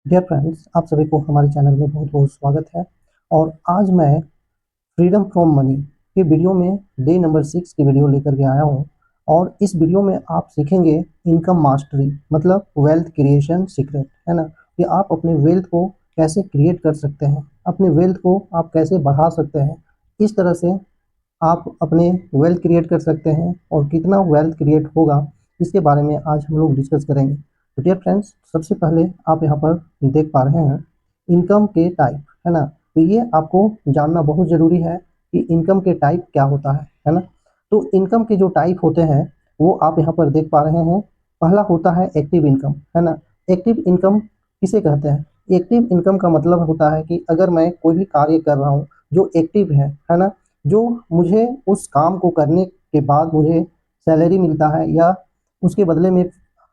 Dear friends, आप सभी को हमारे चैनल में बहुत बहुत स्वागत है। और आज मैं फ्रीडम फ्रॉम मनी के वीडियो में डे नंबर 6 की वीडियो लेकर के आया हूँ। और इस वीडियो में आप सीखेंगे इनकम मास्टरी, मतलब वेल्थ क्रिएशन सीक्रेट, है ना। कि आप अपने वेल्थ को कैसे क्रिएट कर सकते हैं, अपने वेल्थ को आप कैसे बढ़ा सकते हैं। इस तरह से आप अपने वेल्थ क्रिएट कर सकते हैं और कितना वेल्थ क्रिएट होगा, इसके बारे में आज हम लोग डिस्कस करेंगे। तो डियर फ्रेंड्स, सबसे पहले आप यहाँ पर देख पा रहे हैं इनकम के टाइप, है ना। तो ये आपको जानना बहुत ज़रूरी है कि इनकम के टाइप क्या होता है ना। तो इनकम के जो टाइप होते हैं वो आप यहाँ पर देख पा रहे हैं। पहला होता है एक्टिव इनकम, है ना। एक्टिव इनकम किसे कहते हैं? एक्टिव इनकम का मतलब होता है कि अगर मैं कोई भी कार्य कर रहा हूँ जो एक्टिव है ना, जो मुझे उस काम को करने के बाद मुझे सैलरी मिलता है या उसके बदले में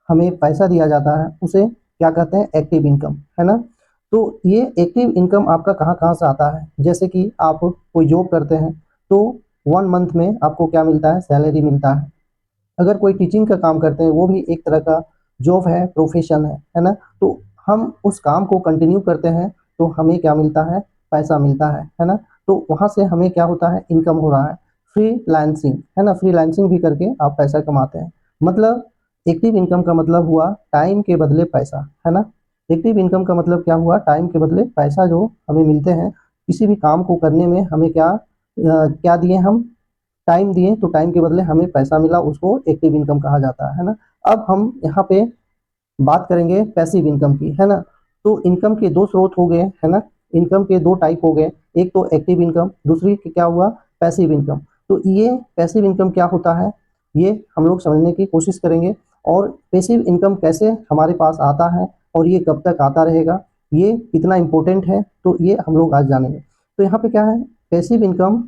हमें पैसा दिया जाता है, उसे क्या कहते हैं? एक्टिव इनकम, है ना। तो ये एक्टिव इनकम आपका कहाँ कहाँ से आता है? जैसे कि आप कोई जॉब करते हैं तो 1 मंथ में आपको क्या मिलता है? सैलरी मिलता है। अगर कोई टीचिंग का काम करते हैं, वो भी एक तरह का जॉब है, प्रोफेशन है ना। तो हम उस काम को कंटिन्यू करते हैं तो हमें क्या मिलता है? पैसा मिलता है ना। तो वहाँ से हमें क्या होता है? इनकम हो रहा है। फ्रीलांसिंग, है ना, फ्रीलांसिंग भी करके आप पैसा कमाते हैं। मतलब एक्टिव इनकम का मतलब हुआ टाइम के बदले पैसा, है ना। एक्टिव इनकम का मतलब क्या हुआ? टाइम के बदले पैसा जो हमें मिलते हैं। किसी भी काम को करने में हमें क्या दिए हम? टाइम दिए, तो टाइम के बदले हमें पैसा मिला, उसको एक्टिव इनकम कहा जाता है ना। अब हम यहाँ पे बात करेंगे पैसिव इनकम की, है ना। तो इनकम के दो स्रोत हो गए, है ना। इनकम के दो टाइप हो गए, एक तो एक्टिव इनकम, दूसरी क्या हुआ? Passive income. तो ये पैसिव इनकम क्या होता है, ये हम लोग समझने की कोशिश करेंगे। और पैसिव इनकम कैसे हमारे पास आता है और ये कब तक आता रहेगा, ये कितना इम्पोर्टेंट है, तो ये हम लोग आज जानेंगे। तो यहाँ पे क्या है? पैसिव इनकम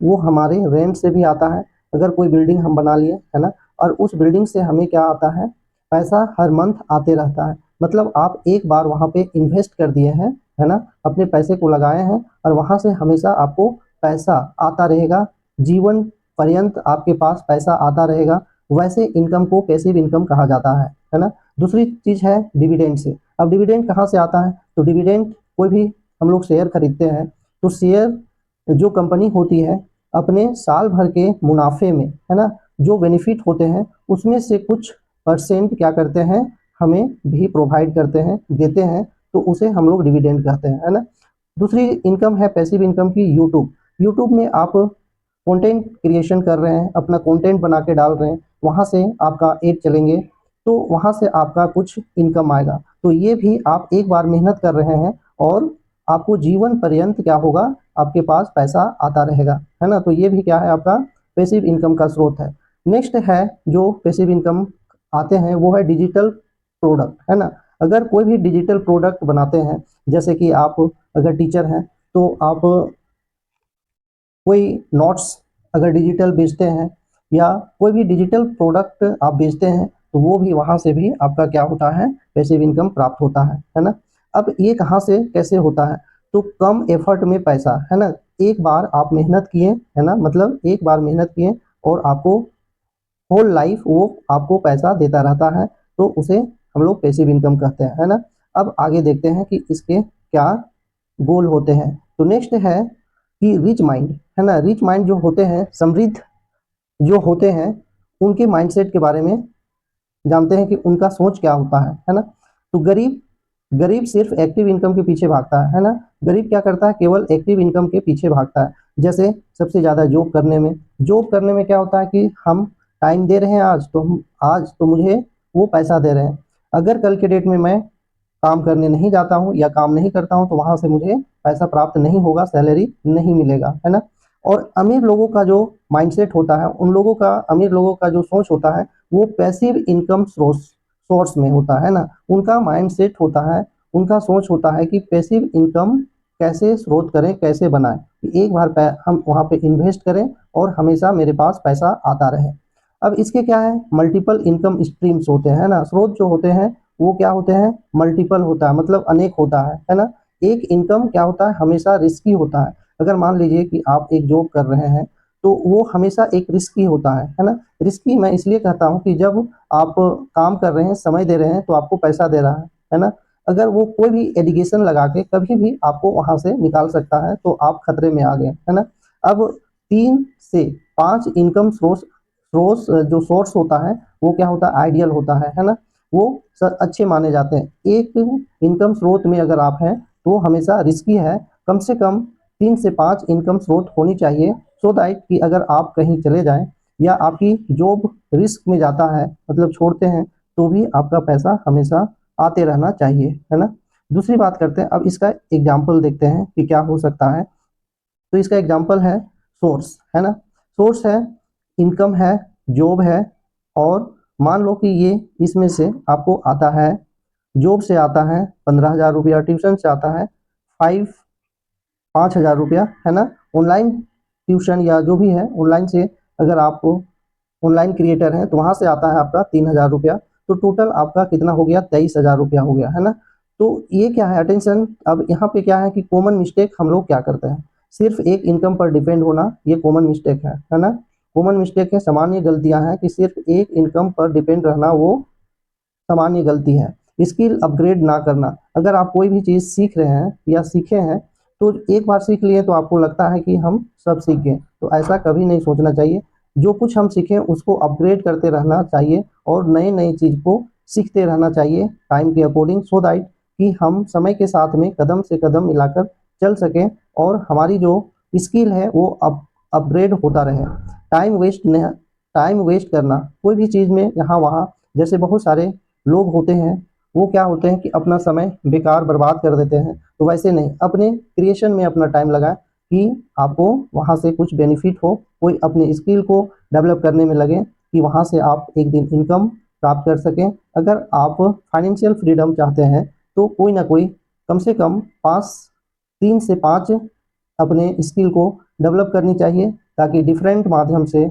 वो हमारे रेंट से भी आता है। अगर कोई बिल्डिंग हम बना लिए, है ना, और उस बिल्डिंग से हमें क्या आता है? पैसा हर मंथ आते रहता है। मतलब आप एक बार वहाँ पे इन्वेस्ट कर दिए हैं, है ना, अपने पैसे को लगाए हैं और वहाँ से हमेशा आपको पैसा आता रहेगा। जीवन पर्यंत आपके पास पैसा आता रहेगा। वैसे इनकम को पैसिव इनकम कहा जाता है ना। दूसरी चीज़ है डिविडेंड से। अब डिविडेंड कहाँ से आता है? तो डिविडेंड कोई भी हम लोग शेयर खरीदते हैं तो शेयर जो कंपनी होती है अपने साल भर के मुनाफे में, है ना, जो बेनिफिट होते हैं उसमें से कुछ परसेंट क्या करते हैं? हमें भी प्रोवाइड करते हैं, देते हैं। तो उसे हम लोग डिविडेंड कहते हैं, है ना। दूसरी इनकम है पैसिव इनकम की, यूट्यूब। यूट्यूब में आप कंटेंट क्रिएशन कर रहे हैं, अपना कंटेंट बना के डाल रहे हैं, वहाँ से आपका एड चलेंगे तो वहाँ से आपका कुछ इनकम आएगा। तो ये भी आप एक बार मेहनत कर रहे हैं और आपको जीवन पर्यंत क्या होगा? आपके पास पैसा आता रहेगा, है ना। तो ये भी क्या है? आपका पैसिव इनकम का स्रोत है। नेक्स्ट है जो पैसिव इनकम आते हैं वो है डिजिटल प्रोडक्ट, है ना। अगर कोई भी डिजिटल प्रोडक्ट बनाते हैं, जैसे कि आप अगर टीचर हैं तो आप कोई नोट्स अगर डिजिटल बेचते हैं या कोई भी डिजिटल प्रोडक्ट आप बेचते हैं, तो वो भी वहाँ से भी आपका क्या होता है? पैसिव इनकम प्राप्त होता है ना। अब ये कहाँ से कैसे होता है? तो कम एफर्ट में पैसा, है ना। एक बार आप मेहनत किए, है ना, मतलब एक बार मेहनत किए और आपको होल लाइफ वो आपको पैसा देता रहता है, तो उसे हम लोग पैसिव इनकम कहते हैं, है ना। अब आगे देखते हैं कि इसके क्या गोल होते हैं। तो नेक्स्ट है कि रिच माइंड, है ना। रिच माइंड जो होते हैं, समृद्ध जो होते हैं, उनके माइंडसेट के बारे में जानते हैं कि उनका सोच क्या होता है ना। तो गरीब गरीब सिर्फ एक्टिव इनकम के पीछे भागता है ना। गरीब क्या करता है? केवल एक्टिव इनकम के पीछे भागता है। जैसे सबसे ज़्यादा जॉब करने में क्या होता है कि हम टाइम दे रहे हैं, आज तो मुझे वो पैसा दे रहे हैं। अगर कल के डेट में मैं काम करने नहीं जाता हूँ या काम नहीं करता हूँ तो वहाँ से मुझे पैसा प्राप्त नहीं होगा, सैलरी नहीं मिलेगा, है ना। और अमीर लोगों का जो माइंडसेट होता है, उन लोगों का, अमीर लोगों का जो सोच होता है, वो पैसिव इनकम सोर्स में होता है ना। उनका माइंडसेट होता है, उनका सोच होता है कि पैसिव इनकम कैसे स्रोत करें, कैसे बनाएं। एक बार हम वहाँ पे इन्वेस्ट करें और हमेशा मेरे पास पैसा आता रहे। अब इसके क्या है? मल्टीपल इनकम स्ट्रीम्स होते हैं ना। स्रोत जो होते हैं वो क्या होते हैं? मल्टीपल होता है, मतलब अनेक होता है ना। एक इनकम क्या होता है? हमेशा रिस्की होता है। अगर मान लीजिए कि आप एक जॉब कर रहे हैं तो वो हमेशा एक रिस्की होता है ना। रिस्की मैं इसलिए कहता हूँ कि जब आप काम कर रहे हैं, समय दे रहे हैं, तो आपको पैसा दे रहा है ना। अगर वो कोई भी एलिगेशन लगा के कभी भी आपको वहां से निकाल सकता है, तो आप खतरे में आ गए, है ना। अब 3 से 5 इनकम सोर्स जो सोर्स होता है वो क्या होता है, आइडियल होता है ना। वो अच्छे माने जाते हैं। एक इनकम स्रोत में अगर आप हैं तो हमेशा रिस्की है। कम से कम 3 से 5 इनकम स्रोत होनी चाहिए, सो दैट कि अगर आप कहीं चले जाएं या आपकी जॉब रिस्क में जाता है, मतलब छोड़ते हैं, तो भी आपका पैसा हमेशा आते रहना चाहिए, है ना। दूसरी बात करते हैं, अब इसका एग्जाम्पल देखते हैं कि क्या हो सकता है। तो इसका एग्जाम्पल है सोर्स, है ना। सोर्स है, इनकम है, जॉब है, और मान लो कि ये इसमें से आपको आता है, जॉब से आता है 15,000 रुपया, ट्यूशन से आता है 5,000 रुपया, है ना। ऑनलाइन ट्यूशन या जो भी है ऑनलाइन से, अगर आप ऑनलाइन क्रिएटर हैं तो वहां से आता है आपका 3,000 रुपया। तो टोटल आपका कितना हो गया, 23,000 रुपया हो गया, है ना। तो ये क्या है, अटेंशन। अब यहाँ पे क्या है कि कॉमन मिस्टेक हम लोग क्या करते हैं, सिर्फ एक इनकम पर डिपेंड होना, ये कॉमन मिस्टेक है ना। कॉमन मिस्टेक है, सामान्य गलतियां हैं कि सिर्फ एक इनकम पर डिपेंड रहना वो सामान्य गलती है। स्किल अपग्रेड ना करना, अगर आप कोई भी चीज़ सीख रहे हैं या सीखे हैं तो एक बार सीख लिए तो आपको लगता है कि हम सब सीख गए, तो ऐसा कभी नहीं सोचना चाहिए। जो कुछ हम सीखें उसको अपग्रेड करते रहना चाहिए और नए नए चीज़ को सीखते रहना चाहिए टाइम के अकॉर्डिंग, सो दैट कि हम समय के साथ में कदम से कदम मिलाकर चल सकें और हमारी जो स्किल है वो अपग्रेड होता रहे। टाइम वेस्ट करना कोई भी चीज़ में यहाँ वहाँ, जैसे बहुत सारे लोग होते हैं वो क्या होते हैं कि अपना समय बेकार बर्बाद कर देते हैं, तो वैसे नहीं, अपने क्रिएशन में अपना टाइम लगाएं कि आपको वहाँ से कुछ बेनिफिट हो, कोई अपने स्किल को डेवलप करने में लगे कि वहाँ से आप एक दिन इनकम प्राप्त कर सकें। अगर आप फाइनेंशियल फ्रीडम चाहते हैं तो कोई ना कोई कम से कम 3 से 5 अपने स्किल को डेवलप करनी चाहिए, ताकि डिफरेंट माध्यम से,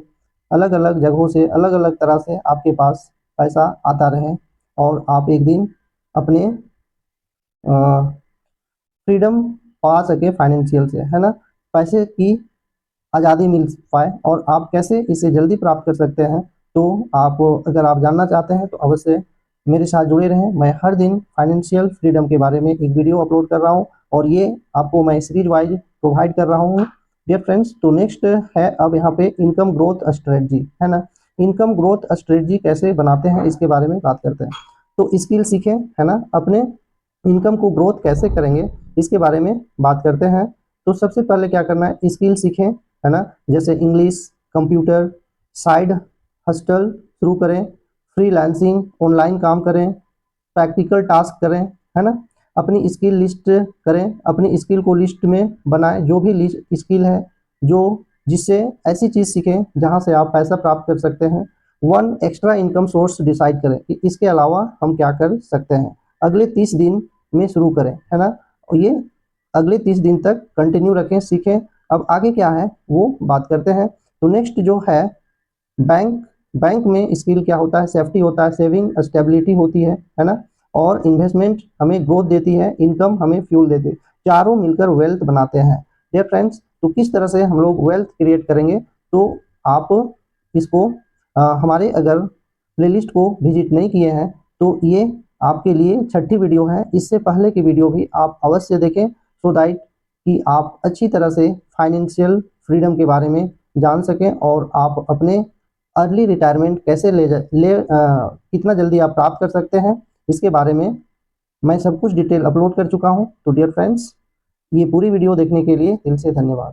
अलग अलग जगहों से, अलग अलग तरह से आपके पास पैसा आता रहे और आप एक दिन अपने फ्रीडम पा सके फाइनेंशियल से, है ना। पैसे की आज़ादी मिल पाए और आप कैसे इसे जल्दी प्राप्त कर सकते हैं, तो आप अगर आप जानना चाहते हैं तो अवश्य मेरे साथ जुड़े रहें। मैं हर दिन फाइनेंशियल फ्रीडम के बारे में एक वीडियो अपलोड कर रहा हूँ और ये आपको मैं सीरीज वाइज प्रोवाइड कर रहा हूँ डियर फ्रेंड्स। तो नेक्स्ट है अब यहाँ पे इनकम ग्रोथ स्ट्रेटजी, है ना। इनकम ग्रोथ स्ट्रेटजी कैसे बनाते हैं इसके बारे में बात करते हैं। तो स्किल सीखें, है ना, अपने इनकम को ग्रोथ कैसे करेंगे इसके बारे में बात करते हैं। तो सबसे पहले क्या करना है, स्किल सीखें, है ना। जैसे इंग्लिश, कंप्यूटर, साइड हस्टल शुरू करें, फ्रीलांसिंग, ऑनलाइन काम करें, प्रैक्टिकल टास्क करें, है ना। अपनी स्किल लिस्ट करें, अपनी स्किल को लिस्ट में बनाएं, जो भी स्किल है जो जिससे ऐसी चीज़ सीखें जहां से आप पैसा प्राप्त कर सकते हैं। 1 एक्स्ट्रा इनकम सोर्स डिसाइड करें कि इसके अलावा हम क्या कर सकते हैं। अगले 30 दिन में शुरू करें, है ना, और ये अगले 30 दिन तक कंटिन्यू रखें, सीखें। अब आगे क्या है वो बात करते हैं। तो नेक्स्ट जो है बैंक, बैंक में स्किल क्या होता है, सेफ्टी होता है, सेविंग स्टेबिलिटी होती है ना, और इन्वेस्टमेंट हमें ग्रोथ देती है, इनकम हमें फ्यूल देती है, चारों मिलकर वेल्थ बनाते हैं डियर फ्रेंड्स। तो किस तरह से हम लोग वेल्थ क्रिएट करेंगे, तो आप इसको हमारे अगर प्लेलिस्ट को विजिट नहीं किए हैं तो ये आपके लिए छठी वीडियो है। इससे पहले की वीडियो भी आप अवश्य देखें, सो दैट कि आप अच्छी तरह से फाइनेंशियल फ्रीडम के बारे में जान सकें और आप अपने अर्ली रिटायरमेंट कैसे कितना जल्दी आप प्राप्त कर सकते हैं इसके बारे में मैं सब कुछ डिटेल अपलोड कर चुका हूं। तो डियर फ्रेंड्स, ये पूरी वीडियो देखने के लिए दिल से धन्यवाद।